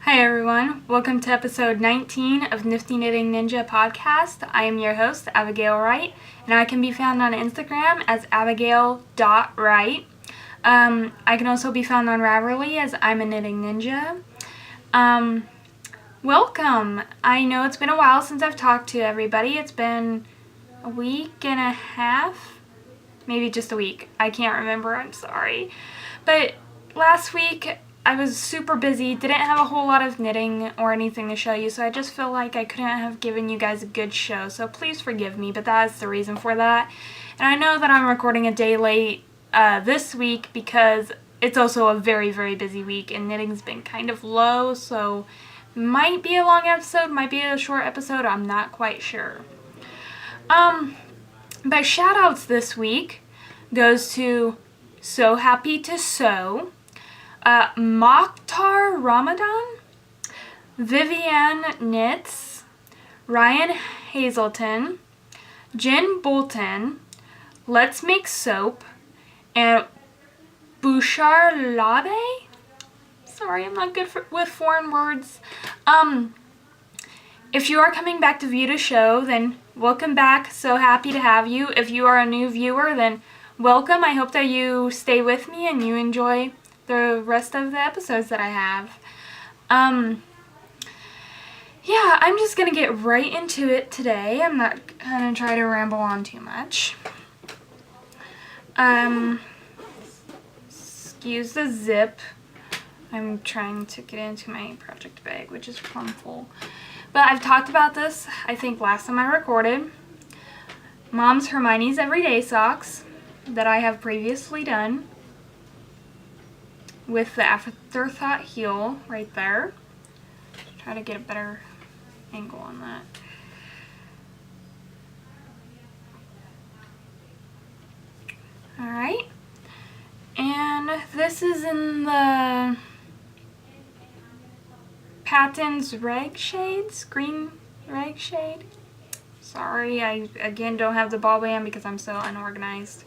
Hi everyone, welcome to episode 19 of Knifty Knitting Ninja podcast. I am your host, Abigail Wright, and I can be found on Instagram as abigail.wright. I can also be found on Ravelry as I'm a Knitting Ninja. Welcome! I know it's been a while since I've talked to everybody. It's been a week and a half, maybe just a week. I can't remember, I'm sorry. But last week I was super busy, didn't have a whole lot of knitting or anything to show you, so I just feel like I couldn't have given you guys a good show, so please forgive me, but that is the reason for that. And I know that I'm recording a day late this week because it's also a very, very busy week, and knitting's been kind of low, so might be a long episode, might be a short episode, I'm not quite sure. But shout outs this week goes to So Happy to Sew, Mokhtar Ramadan, Vivienne Knits, Ryan Hazelton, Jen Bolton, Let's Make Soap, and Bouchard Labe? Sorry, I'm not good with foreign words. If you are coming back to view the show, then welcome back. So happy to have you. If you are a new viewer, then welcome. I hope that you stay with me and you enjoy the rest of the episodes that I have. Yeah, I'm just gonna get right into it today. I'm not gonna try to ramble on too much. Excuse the zip. I'm trying to get into my project bag, which is plumb full. But I've talked about this, I think, last time I recorded. Mom's Hermione's Everyday Socks that I have previously done with the afterthought heel right there. Try to get a better angle on that. Alright. And this is in the Patton's Rag Shades, green rag shade. Sorry, I again don't have the ball band because I'm so unorganized.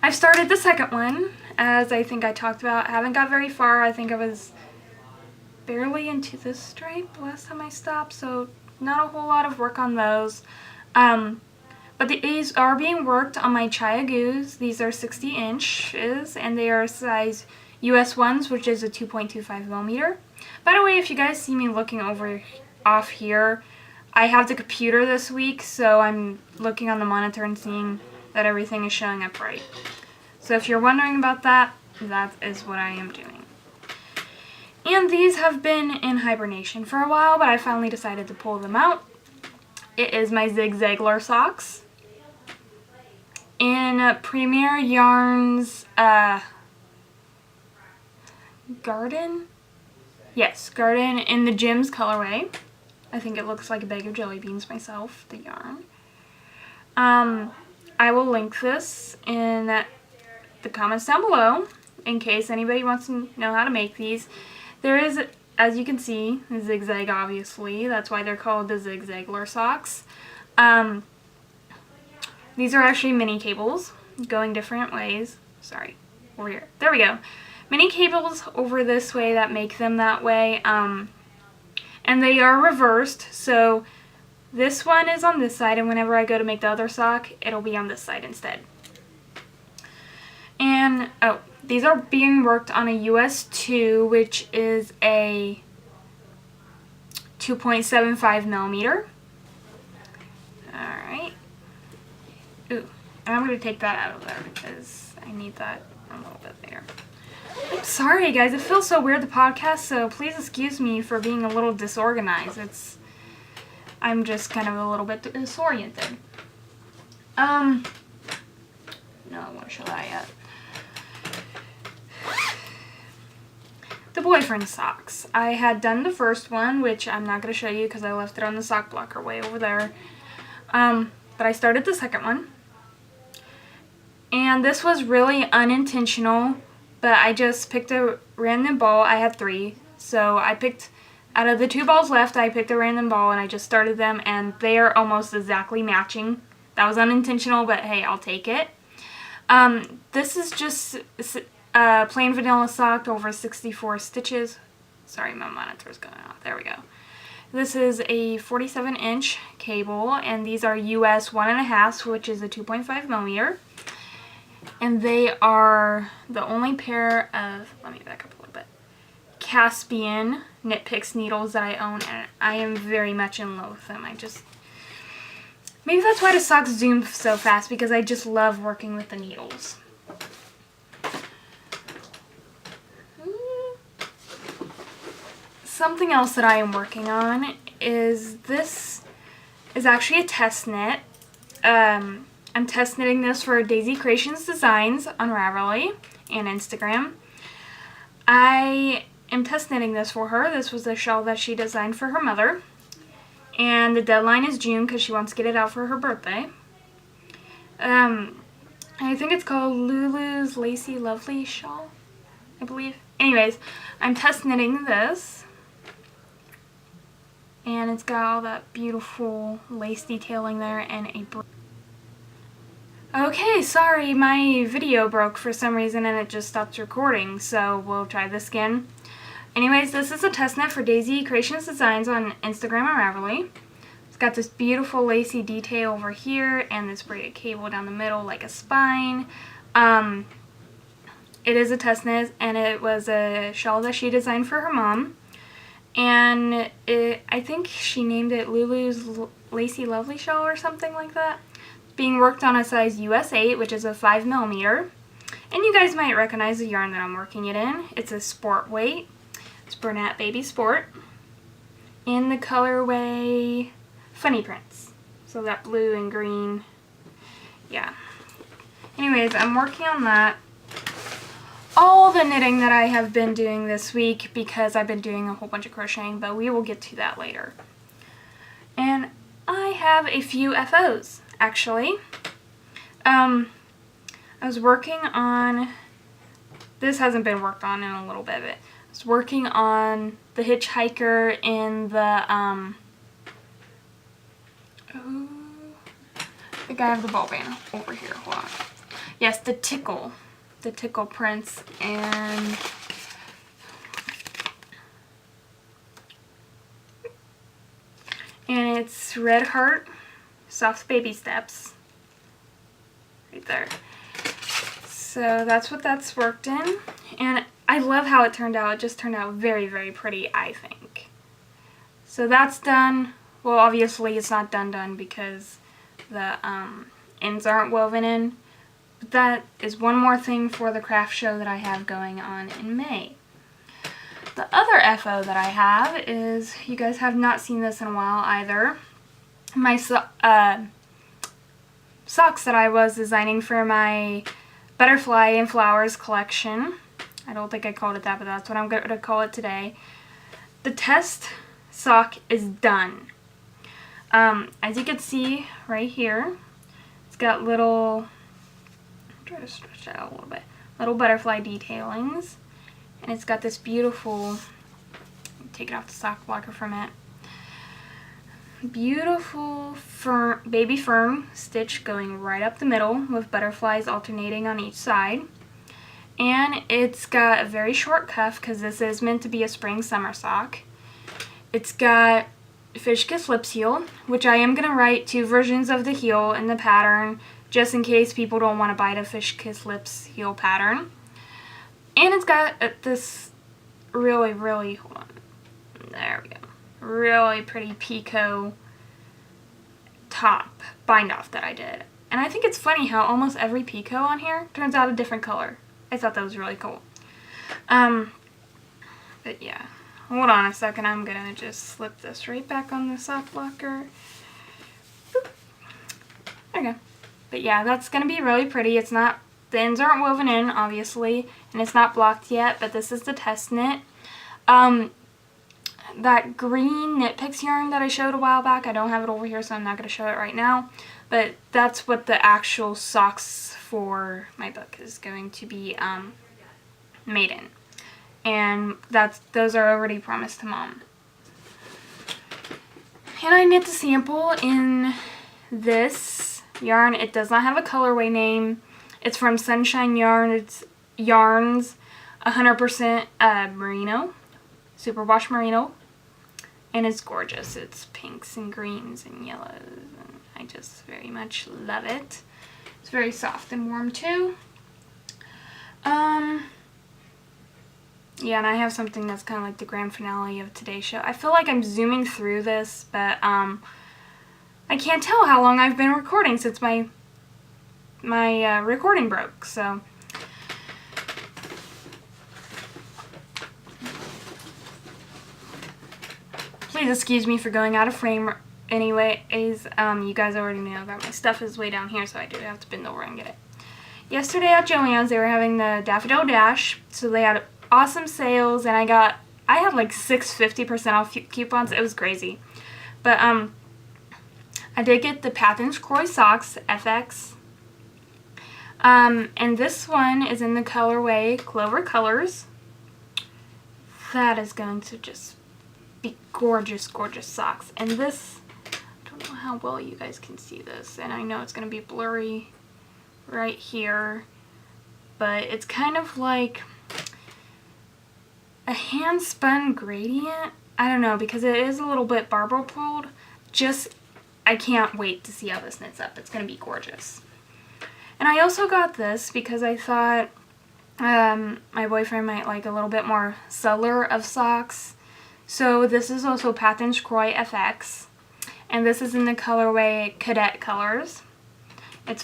I've started the second one, as I think I talked about. I haven't got very far. I think I was barely into this stripe last time I stopped, so not a whole lot of work on those. But these are being worked on my Chaya Goos. These are 60 inches, and they are size US ones, which is a 2.25 millimeter. By the way, if you guys see me looking off here, I have the computer this week, so I'm looking on the monitor and seeing that everything is showing up right. So if you're wondering about that, that is what I am doing. And these have been in hibernation for a while, but I finally decided to pull them out. It is my Zigzagler socks in Premier Yarns Garden? Yes, Garden in the Gems colorway. I think it looks like a bag of jelly beans myself, the yarn. I will link this in the comments down below in case anybody wants to know how to make these. There is, as you can see, a zigzag obviously. That's why they're called the Zigzagler socks. These are actually mini cables going different ways. Sorry, over here. There we go. Mini cables over this way that make them that way. And they are reversed, so this one is on this side, and whenever I go to make the other sock, it'll be on this side instead. And, oh, these are being worked on a US 2, which is a 2.75 millimeter. Alright. Ooh, and I'm going to take that out of there because I need that a little bit there. I'm sorry, guys. It feels so weird, the podcast, so please excuse me for being a little disorganized. I'm just kind of a little bit disoriented. No, I won't show that yet. The boyfriend socks. I had done the first one, which I'm not going to show you because I left it on the sock blocker way over there. But I started the second one. And this was really unintentional, but I just picked a random ball. I had 3, so I picked, out of the 2 balls left, I picked a random ball and I just started them, and they are almost exactly matching. That was unintentional, but hey, I'll take it. This is just plain vanilla sock over 64 stitches. Sorry, my monitor's going off. There we go. This is a 47-inch cable, and these are US 1.5, which is a 2.5 millimeter. And they are the only pair of, let me back up a little bit, Caspian Knit Picks needles that I own, and I am very much in love with them. Maybe that's why the socks zoom so fast, because I just love working with the needles. Something else that I am working on is this is actually a test knit. I'm test knitting this for Daisy Creations Designs on Ravelry and Instagram. I am test knitting this for her. This was a shawl that she designed for her mother. And the deadline is June because she wants to get it out for her birthday. I think it's called Lulu's Lacy Lovely Shawl, I believe. Anyways, I'm test knitting this. And it's got all that beautiful lace detailing there and a... Okay, sorry, my video broke for some reason and it just stopped recording, so we'll try this again. Anyways, this is a test knit for Daisy Creations Designs on Instagram and Ravelry. It's got this beautiful lacy detail over here and this braided cable down the middle like a spine. It is a test knit, and it was a shawl that she designed for her mom. And I think she named it Lulu's Lacy Lovely Shawl or something like that. It's being worked on a size US 8, which is a 5 millimeter. And you guys might recognize the yarn that I'm working it in. It's a sport weight. It's Bernat Baby Sport. In the colorway Funny Prints. So that blue and green. Yeah. Anyways, I'm working on that. All the knitting that I have been doing this week because I've been doing a whole bunch of crocheting, but we will get to that later. And I have a few FOs, actually. I was working on, this hasn't been worked on in a little bit, but I was working on the hitchhiker in the, I think I have the ball band over here, hold on. Yes, the Tickle prints, and it's Red Heart Soft Baby Steps right there. So that's what that's worked in, and I love how it turned out. It just turned out very, very pretty, I think. So that's done. Well, obviously it's not done because the ends aren't woven in. But that is one more thing for the craft show that I have going on in May. The other FO that I have is, you guys have not seen this in a while either, my socks that I was designing for my Butterfly and Flowers collection. I don't think I called it that, but that's what I'm going to call it today. The test sock is done. As you can see right here, it's got little... try to stretch that out a little bit. Little butterfly detailings, and it's got this beautiful, take it off the sock blocker for a minute, beautiful baby fern stitch going right up the middle with butterflies alternating on each side. And it's got a very short cuff because this is meant to be a spring summer sock. It's got Fish Kiss Lips heel, which I am going to write 2 versions of the heel in the pattern, just in case people don't want to buy the Fish Kiss Lips heel pattern. And it's got this really, really, hold on, there we go, really pretty picot top bind off that I did. And I think it's funny how almost every picot on here turns out a different color. I thought that was really cool. But yeah, hold on a second, I'm gonna just slip this right back on the sock blocker. Boop. There we go. But yeah, that's going to be really pretty. It's not, the ends aren't woven in, obviously, and it's not blocked yet, but this is the test knit. That green Knit Picks yarn that I showed a while back, I don't have it over here, so I'm not going to show it right now, but that's what the actual socks for my book is going to be made in. And those are already promised to Mom. And I knit the sample in this yarn. It does not have a colorway name. It's from Sunshine Yarn. It's yarns, 100% merino, superwash merino, and it's gorgeous. It's pinks and greens and yellows, and I just very much love it. It's very soft and warm too. Yeah, and I have something that's kind of like the grand finale of today's show. I feel like I'm zooming through this, but I can't tell how long I've been recording since my recording broke, so. Please excuse me for going out of frame. Anyways, you guys already know that my stuff is way down here, so I do have to bend over and get it. Yesterday at Joann's, they were having the Daffodil Dash, so they had awesome sales, and I had like 6 50% off coupons. It was crazy. But I did get the Pathin's Croy socks FX. And this one is in the colorway Clover Colors. That is going to just be gorgeous, gorgeous socks. And this, I don't know how well you guys can see this, and I know it's going to be blurry right here, but it's kind of like a hand-spun gradient. I don't know, because it is a little bit barber pulled. I can't wait to see how this knits up. It's going to be gorgeous. And I also got this because I thought my boyfriend might like a little bit more subtler of socks. So this is also Pathin's Croy FX, and this is in the colorway Cadet Colors. It's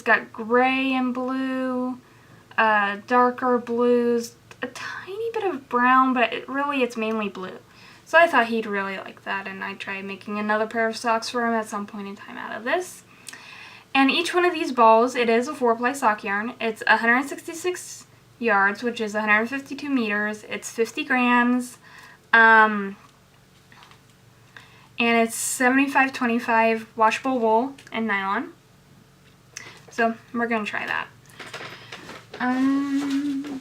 got gray and blue, darker blues, a tiny bit of brown, but it's mainly blue. So I thought he'd really like that, and I'd try making another pair of socks for him at some point in time out of this. And each one of these balls, it is a 4-ply sock yarn. It's 166 yards, which is 152 meters. It's 50 grams. And it's 75-25 washable wool and nylon. So we're going to try that. And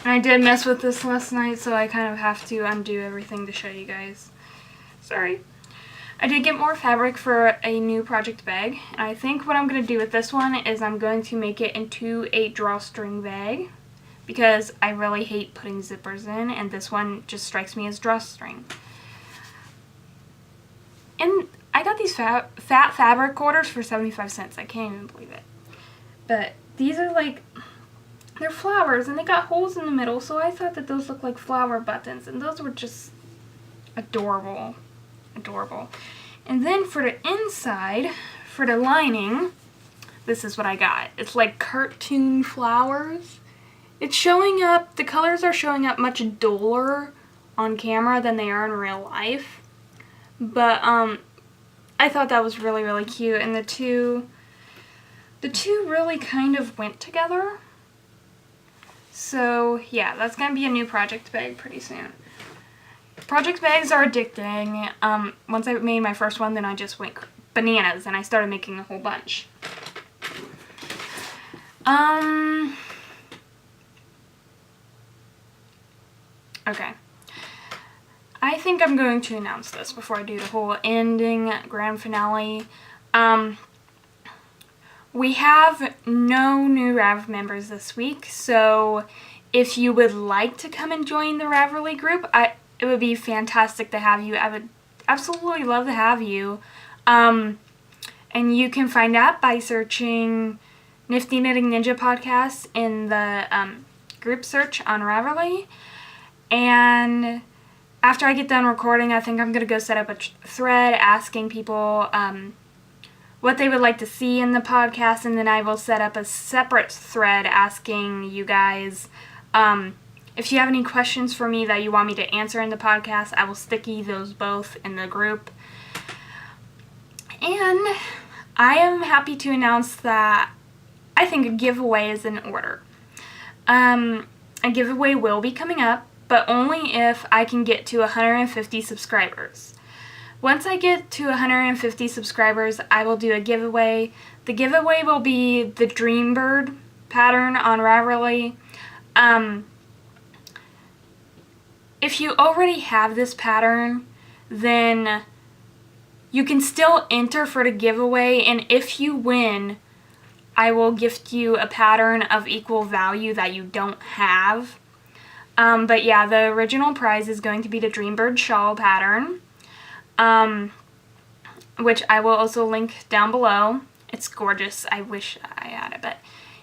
I did mess with this last night, so I kind of have to undo everything to show you guys. Sorry. I did get more fabric for a new project bag, and I think what I'm going to do with this one is I'm going to make it into a drawstring bag, because I really hate putting zippers in, and this one just strikes me as drawstring. And I got these fat fabric quarters for 75 cents. I can't even believe it. But these are like, they're flowers, and they got holes in the middle, so I thought that those looked like flower buttons, and those were just adorable. Adorable. And then for the inside, for the lining, this is what I got. It's like cartoon flowers. It's showing up, the colors are showing up much duller on camera than they are in real life. But I thought that was really, really cute, and the two really kind of went together. So yeah, that's gonna be a new project bag pretty soon. Project bags are addicting. Once I made my first one, then I just went bananas and I started making a whole bunch. Okay. I think I'm going to announce this before I do the whole ending grand finale. We have no new Rav members this week, so if you would like to come and join the Ravelry group, it would be fantastic to have you. I would absolutely love to have you. And you can find out by searching Knifty Knitting Ninja Podcast in the group search on Ravelry. And after I get done recording, I think I'm going to go set up a thread asking people what they would like to see in the podcast, and then I will set up a separate thread asking you guys if you have any questions for me that you want me to answer in the podcast. I will sticky those both in the group. And I am happy to announce that I think a giveaway is in order. A giveaway will be coming up, but only if I can get to 150 subscribers. Once I get to 150 subscribers, I will do a giveaway. The giveaway will be the Dreambird pattern on Ravelry. If you already have this pattern, then you can still enter for the giveaway, and if you win, I will gift you a pattern of equal value that you don't have. But yeah, the original prize is going to be the Dreambird shawl pattern, which I will also link down below. It's gorgeous. I wish I had it, but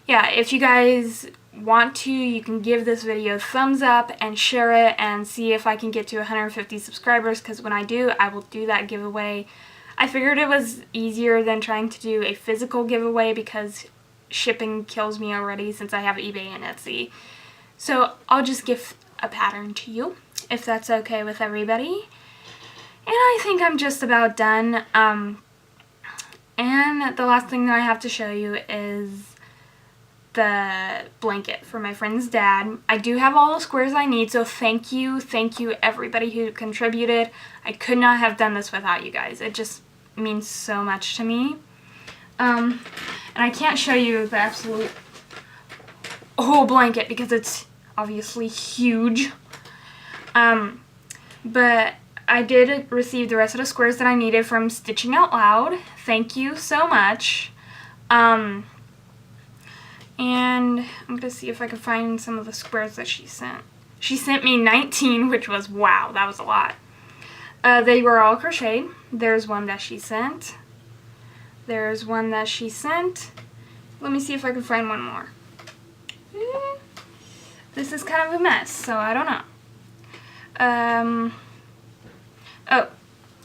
yeah, if you guys want to, you can give this video a thumbs up and share it and see if I can get to 150 subscribers, because when I do, I will do that giveaway. I figured it was easier than trying to do a physical giveaway because shipping kills me already since I have eBay and Etsy. So I'll just give a pattern to you, if that's okay with everybody. And I think I'm just about done. And the last thing that I have to show you is the blanket for my friend's dad. I do have all the squares I need, so thank you everybody who contributed. I could not have done this without you guys. It just means so much to me. And I can't show you the absolute whole blanket because it's obviously huge. But I did receive the rest of the squares that I needed from Stitching Out Loud. Thank you so much. And I'm going to see if I can find some of the squares that she sent. She sent me 19, which was, wow, that was a lot. They were all crocheted. There's one that she sent. There's one that she sent. Let me see if I can find one more. This is kind of a mess, so I don't know. Oh,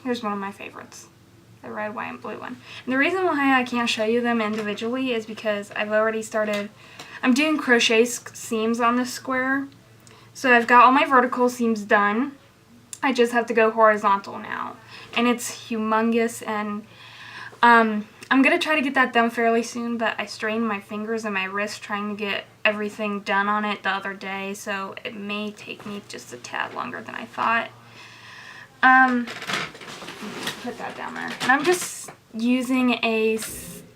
here's one of my favorites. The red, white, and blue one. And the reason why I can't show you them individually is because I've already started, I'm doing crochet seams on this square. So I've got all my vertical seams done. I just have to go horizontal now. And it's humongous, and I'm going to try to get that done fairly soon, but I strained my fingers and my wrist trying to get everything done on it the other day, so it may take me just a tad longer than I thought. Put that down there. And I'm just using a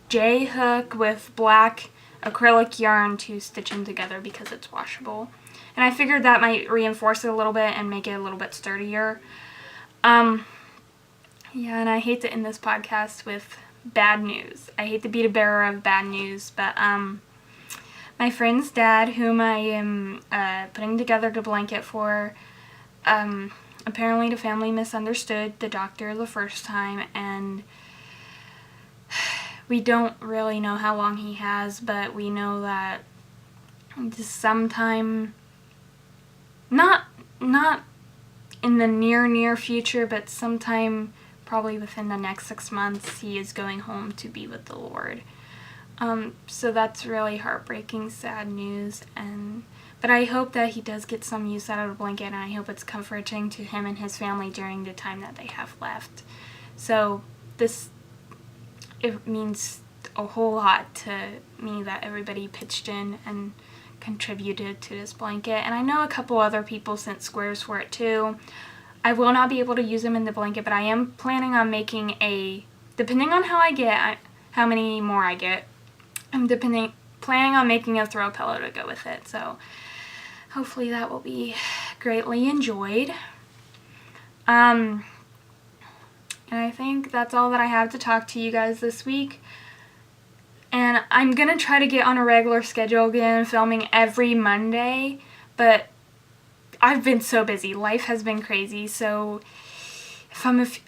J hook with black acrylic yarn to stitch them together because it's washable. And I figured that might reinforce it a little bit and make it a little bit sturdier. Yeah, and I hate to end this podcast with bad news. I hate to be the bearer of bad news, but my friend's dad, whom I am putting together the blanket for, apparently the family misunderstood the doctor the first time, and we don't really know how long he has, but we know that sometime, not in the near future, but sometime probably within the next 6 months, he is going home to be with the Lord. So that's really heartbreaking, sad news, but I hope that he does get some use out of the blanket, and I hope it's comforting to him and his family during the time that they have left. So it means a whole lot to me that everybody pitched in and contributed to this blanket, and I know a couple other people sent squares for it too. I will not be able to use them in the blanket, but I am planning on making depending on how many more I get, I'm planning on making a throw pillow to go with it, so hopefully that will be greatly enjoyed. And I think that's all that I have to talk to you guys this week. And I'm going to try to get on a regular schedule again, filming every Monday, but I've been so busy. Life has been crazy, so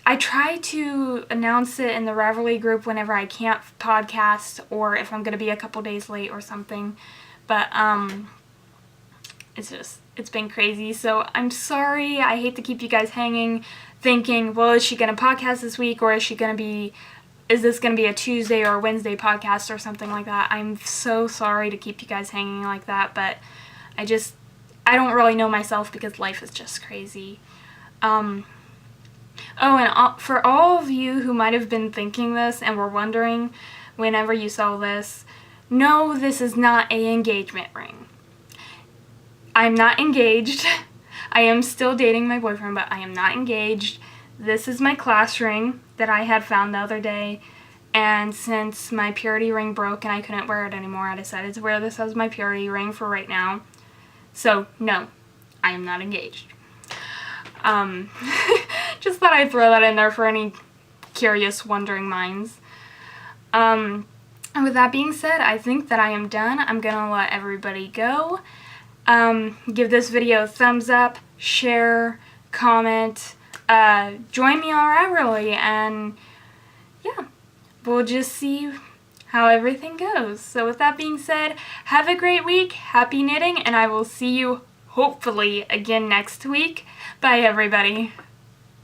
I try to announce it in the Ravelry group whenever I can't podcast, or if I'm going to be a couple days late or something, but it's been crazy, so I'm sorry. I hate to keep you guys hanging, thinking, well, is she going to podcast this week, or is this going to be a Tuesday or a Wednesday podcast or something like that? I'm so sorry to keep you guys hanging like that, but I don't really know myself because life is just crazy. Oh, and for all of you who might have been thinking this and were wondering whenever you saw this, no, this is not an engagement ring. I'm not engaged. I am still dating my boyfriend, but I am not engaged. This is my class ring that I had found the other day, and since my purity ring broke and I couldn't wear it anymore, I decided to wear this as my purity ring for right now. So, no, I am not engaged. Just thought I'd throw that in there for any curious, wondering minds. And with that being said, I think that I am done. I'm gonna let everybody go. Give this video a thumbs up, share, comment, join me on Ravelry, and yeah, we'll just see how everything goes. So with that being said, have a great week, happy knitting, and I will see you hopefully again next week. Bye everybody.